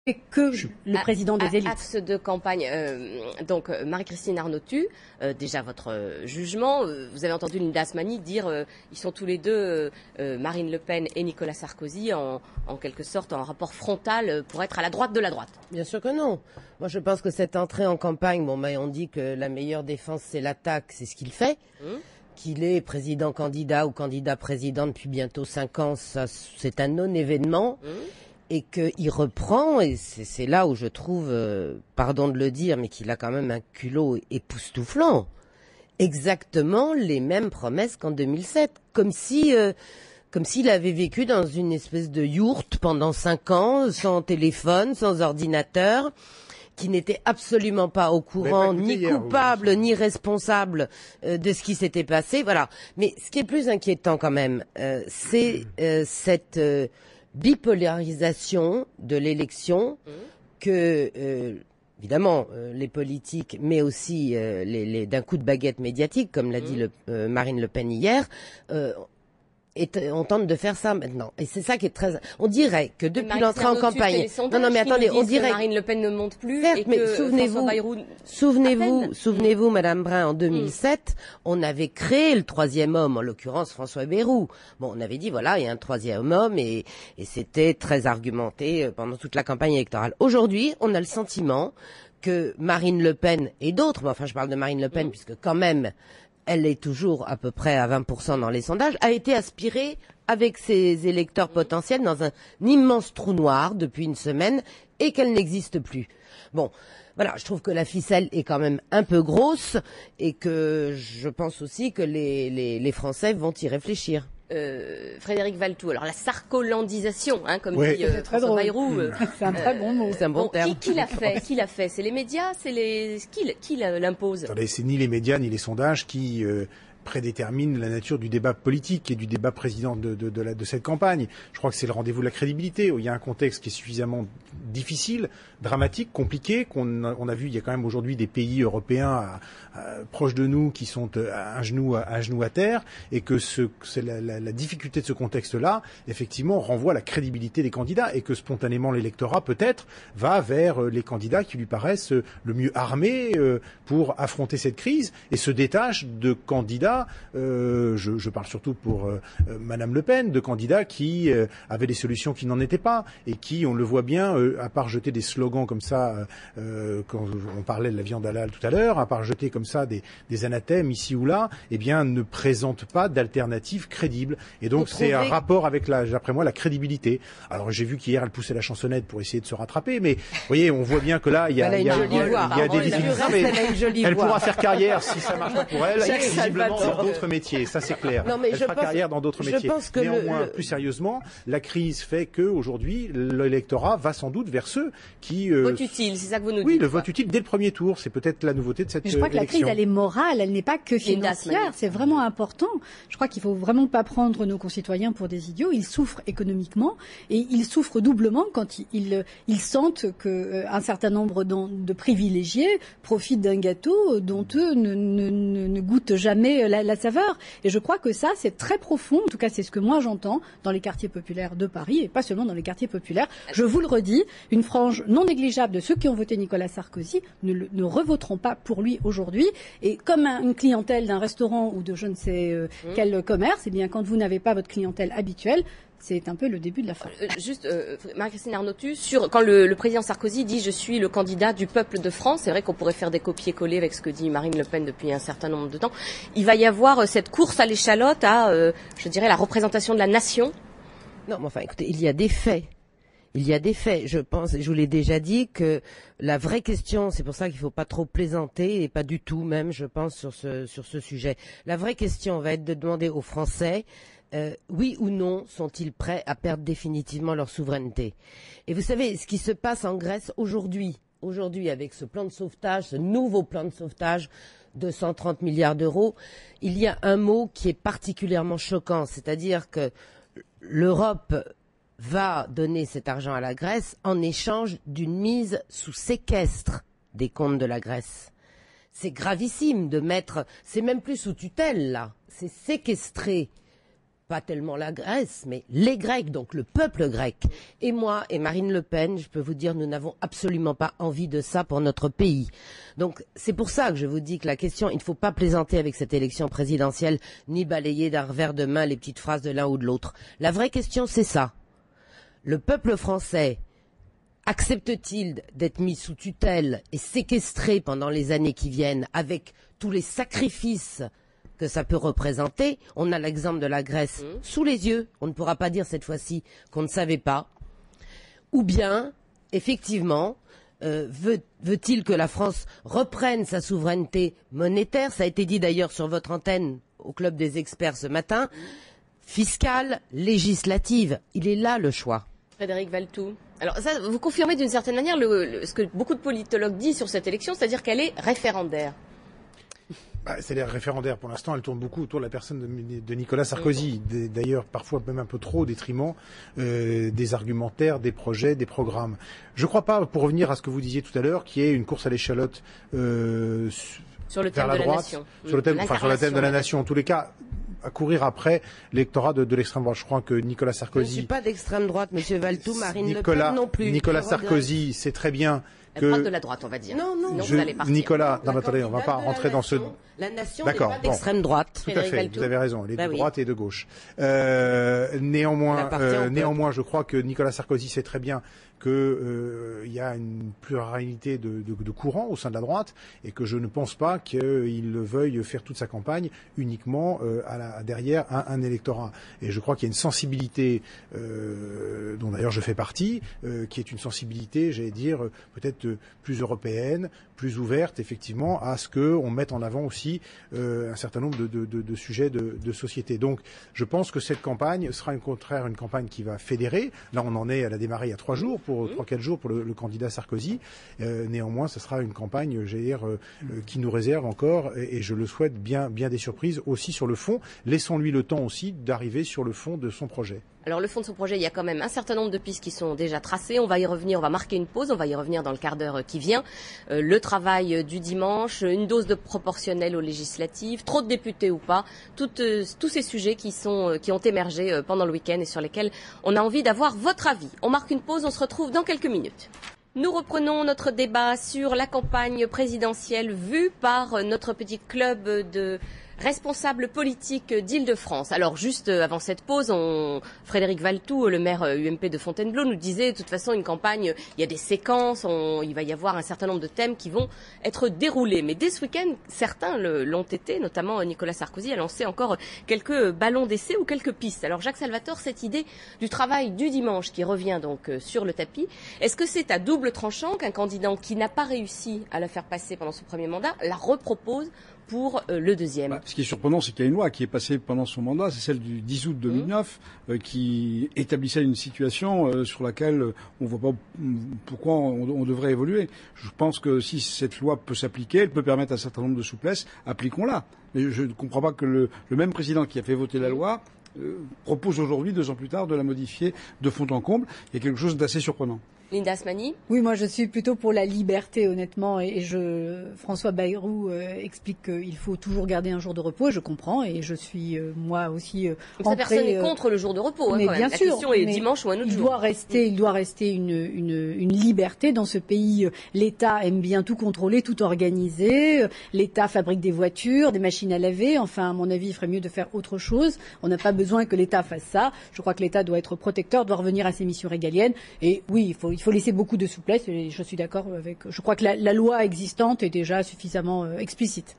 que le président des élites. Axe de campagne. Donc, Marie-Christine Arnautu, déjà votre jugement. Vous avez entendu Linda Asmani dire ils sont tous les deux, Marine Le Pen et Nicolas Sarkozy, en quelque sorte en rapport frontal pour être à la droite de la droite. Bien sûr que non. Moi, je pense que cette entrée en campagne, on dit que la meilleure défense, c'est l'attaque, c'est ce qu'il fait. Qu'il est président-candidat ou candidat-président depuis bientôt 5 ans, ça, c'est un non-événement. Et qu'il reprend, et c'est là où je trouve, pardon de le dire, mais qu'il a quand même un culot époustouflant, exactement les mêmes promesses qu'en 2007, comme s'il avait vécu dans une espèce de yourte pendant 5 ans, sans téléphone, sans ordinateur, qui n'était absolument pas au courant, ni coupable, ni responsable de ce qui s'était passé. Voilà. Mais ce qui est plus inquiétant quand même, c'est cette bipolarisation de l'élection que, évidemment, les politiques, mais aussi d'un coup de baguette médiatique, comme l'a dit Marine Le Pen hier, on tente de faire ça maintenant. Et c'est ça qui est très... On dirait que depuis l'entrée en campagne... Non, mais attendez, on dirait que Marine Le Pen ne monte plus. Certes, et mais que souvenez-vous, Madame Brun, en 2007, on avait créé le troisième homme, en l'occurrence François Bayrou. Bon, on avait dit, voilà, il y a un troisième homme, et c'était très argumenté pendant toute la campagne électorale. Aujourd'hui, on a le sentiment que Marine Le Pen et d'autres, mais enfin, je parle de Marine Le Pen, puisque quand même, elle est toujours à peu près à 20% dans les sondages, a été aspirée avec ses électeurs potentiels dans un immense trou noir depuis une semaine et qu'elle n'existe plus. Bon, voilà, je trouve que la ficelle est quand même un peu grosse et que je pense aussi que les Français vont y réfléchir. Frédéric Valletoux, alors la sarcolandisation, comme dit François Bayrou. C'est un très bon mot. C'est un bon terme. Qui l'a fait? C'est les médias? Qui l'impose? Attendez, c'est ni les médias ni les sondages qui prédéterminent la nature du débat politique et du débat président de cette campagne. Je crois que c'est le rendez-vous de la crédibilité. Il y a un contexte qui est suffisamment difficile, dramatique, compliqué, qu'on a vu. Il y a quand même aujourd'hui des pays européens proches de nous qui sont à genoux à terre, et que la difficulté de ce contexte-là, effectivement, renvoie à la crédibilité des candidats, et que spontanément l'électorat peut-être va vers les candidats qui lui paraissent le mieux armés pour affronter cette crise, et se détache de candidats. Je parle surtout pour Madame Le Pen, de candidats qui avaient des solutions qui n'en étaient pas, et qui, on le voit bien, à part jeter des slogans comme ça, quand on parlait de la viande halal tout à l'heure, à part jeter comme ça des anathèmes ici ou là, eh bien, ne présentent pas d'alternative crédible. Et donc, c'est un rapport avec, d'après moi, la crédibilité. Alors, j'ai vu qu'hier, elle poussait la chansonnette pour essayer de se rattraper, mais, vous voyez, on voit bien que là, il y a des difficultés. Elle pourra faire carrière si ça marche pas pour elle, visiblement dans d'autres métiers. Ça, c'est clair. Elle fera carrière dans d'autres métiers. Néanmoins, plus sérieusement, la crise fait que aujourd'hui, l'électorat va sans doute vers ceux qui vote utile, c'est ça que vous nous dites. Oui, le vote utile dès le premier tour, c'est peut-être la nouveauté de cette élection. Je crois que la crise, elle est morale, elle n'est pas que financière. C'est vraiment important. Je crois qu'il faut vraiment pas prendre nos concitoyens pour des idiots. Ils souffrent économiquement, et ils souffrent doublement quand ils sentent que un certain nombre de privilégiés profitent d'un gâteau dont eux ne goûtent jamais la saveur. Et je crois que ça, c'est très profond. En tout cas, c'est ce que moi j'entends dans les quartiers populaires de Paris, et pas seulement dans les quartiers populaires. Je vous le redis, une frange non négligeable de ceux qui ont voté Nicolas Sarkozy ne revoteront pas pour lui aujourd'hui. Et comme une clientèle d'un restaurant ou de je ne sais quel commerce, eh bien, quand vous n'avez pas votre clientèle habituelle, c'est un peu le début de la fin. Juste, Marie-Christine Arnautu, quand le président Sarkozy dit « je suis le candidat du peuple de France », c'est vrai qu'on pourrait faire des copier-coller avec ce que dit Marine Le Pen depuis un certain nombre de temps. Il va y avoir cette course à l'échalote à, je dirais, la représentation de la nation? Non, mais enfin, écoutez, il y a des faits. Il y a des faits. Je pense, je vous l'ai déjà dit, que la vraie question, c'est pour ça qu'il ne faut pas trop plaisanter, et pas du tout même, je pense, sur ce sujet. La vraie question va être de demander aux Français, oui ou non, sont-ils prêts à perdre définitivement leur souveraineté? Et vous savez, ce qui se passe en Grèce aujourd'hui, avec ce plan de sauvetage, ce nouveau plan de sauvetage de 130 milliards d'euros, il y a un mot qui est particulièrement choquant, c'est-à-dire que l'Europe va donner cet argent à la Grèce en échange d'une mise sous séquestre des comptes de la Grèce. C'est gravissime de mettre, c'est même plus sous tutelle là, c'est séquestrer pas tellement la Grèce, mais les Grecs, donc le peuple grec. Et moi et Marine Le Pen, je peux vous dire, nous n'avons absolument pas envie de ça pour notre pays. Donc c'est pour ça que je vous dis que la question, il ne faut pas plaisanter avec cette élection présidentielle, ni balayer d'un revers de main les petites phrases de l'un ou de l'autre. La vraie question, c'est ça. Le peuple français accepte-t-il d'être mis sous tutelle et séquestré pendant les années qui viennent avec tous les sacrifices que ça peut représenter? On a l'exemple de la Grèce sous les yeux. On ne pourra pas dire cette fois-ci qu'on ne savait pas. Ou bien, effectivement, veut-il que la France reprenne sa souveraineté monétaire? Ça a été dit d'ailleurs sur votre antenne au Club des experts ce matin. Fiscale, législative. Il est là le choix. Frédéric Valletoux. Alors ça, vous confirmez d'une certaine manière ce que beaucoup de politologues disent sur cette élection, c'est-à-dire qu'elle est référendaire. C'est-à-dire référendaire. Pour l'instant, elle tourne beaucoup autour de la personne de Nicolas Sarkozy. D'ailleurs, parfois même un peu trop, au détriment des argumentaires, des projets, des programmes. Je ne crois pas, pour revenir à ce que vous disiez tout à l'heure, qu'il y ait une course à l'échalote sur le thème vers la droite, sur le thème de la nation. En tous les cas, à courir après l'électorat de l'extrême droite. Je crois que Nicolas Sarkozy... Je ne suis pas d'extrême droite, Monsieur Valletoux, Marine Le Pen non plus. Nicolas Sarkozy sait très bien que... droite de la droite, on va dire. Non, vous allez partir. Nicolas, non, attendez, on ne va pas rentrer dans ce... La nation n'est pas d'extrême droite. Tout à fait, vous avez raison, elle est de droite et de gauche. Néanmoins, je crois que Nicolas Sarkozy sait très bien qu'il y a une pluralité de courants au sein de la droite et que je ne pense pas qu'il veuille faire toute sa campagne uniquement derrière un électorat. Et je crois qu'il y a une sensibilité dont d'ailleurs je fais partie, qui est une sensibilité, j'allais dire, peut-être plus européenne, plus ouverte effectivement à ce qu'on mette en avant aussi un certain nombre de sujets de société. Donc je pense que cette campagne sera au contraire une campagne qui va fédérer. Là elle a démarré il y a 3-4 jours pour le candidat Sarkozy. Néanmoins, ce sera une campagne, j'allais dire, qui nous réserve encore, et je le souhaite, bien des surprises aussi sur le fond. Laissons-lui le temps aussi d'arriver sur le fond de son projet. Alors le fond de son projet, il y a quand même un certain nombre de pistes qui sont déjà tracées. On va y revenir, on va marquer une pause, on va y revenir dans le quart d'heure qui vient. Le travail du dimanche, une dose de proportionnel aux législatives, trop de députés ou pas, tous ces sujets qui ont émergé pendant le week-end et sur lesquels on a envie d'avoir votre avis. On marque une pause, on se retrouve dans quelques minutes. Nous reprenons notre débat sur la campagne présidentielle vue par notre petit club de responsables politiques d'Île-de-France. Alors juste avant cette pause, Frédéric Valletoux, le maire UMP de Fontainebleau, nous disait de toute façon une campagne, il y a des séquences, il va y avoir un certain nombre de thèmes qui vont être déroulés. Mais dès ce week-end, certains l'ont été, notamment Nicolas Sarkozy a lancé encore quelques ballons d'essai ou quelques pistes. Alors Jacques Salvatore, cette idée du travail du dimanche qui revient donc sur le tapis, est-ce que c'est à double tranchant qu'un candidat qui n'a pas réussi à la faire passer pendant son premier mandat la repropose pour le deuxième? Ce qui est surprenant, c'est qu'il y a une loi qui est passée pendant son mandat, c'est celle du 10 août 2009, qui établissait une situation sur laquelle on ne voit pas pourquoi on devrait évoluer. Je pense que si cette loi peut s'appliquer, elle peut permettre un certain nombre de souplesses, appliquons-la. Mais je ne comprends pas que le même président qui a fait voter la loi propose aujourd'hui, 2 ans plus tard, de la modifier de fond en comble. Il y a quelque chose d'assez surprenant. Linda Asmani? Oui, moi je suis plutôt pour la liberté, honnêtement, et François Bayrou explique qu'il faut toujours garder un jour de repos, et je comprends, et je suis moi aussi personne n'est contre le jour de repos, mais quand même. Bien la sûr, question est dimanche ou un autre jour. Il doit rester une liberté dans ce pays. L'État aime bien tout contrôler, tout organiser. L'État fabrique des voitures, des machines à laver. Enfin, à mon avis, il ferait mieux de faire autre chose. On n'a pas besoin que l'État fasse ça. Je crois que l'État doit être protecteur, doit revenir à ses missions régaliennes. Et oui, il faut laisser beaucoup de souplesse, et je suis d'accord avec... Je crois que la loi existante est déjà suffisamment explicite.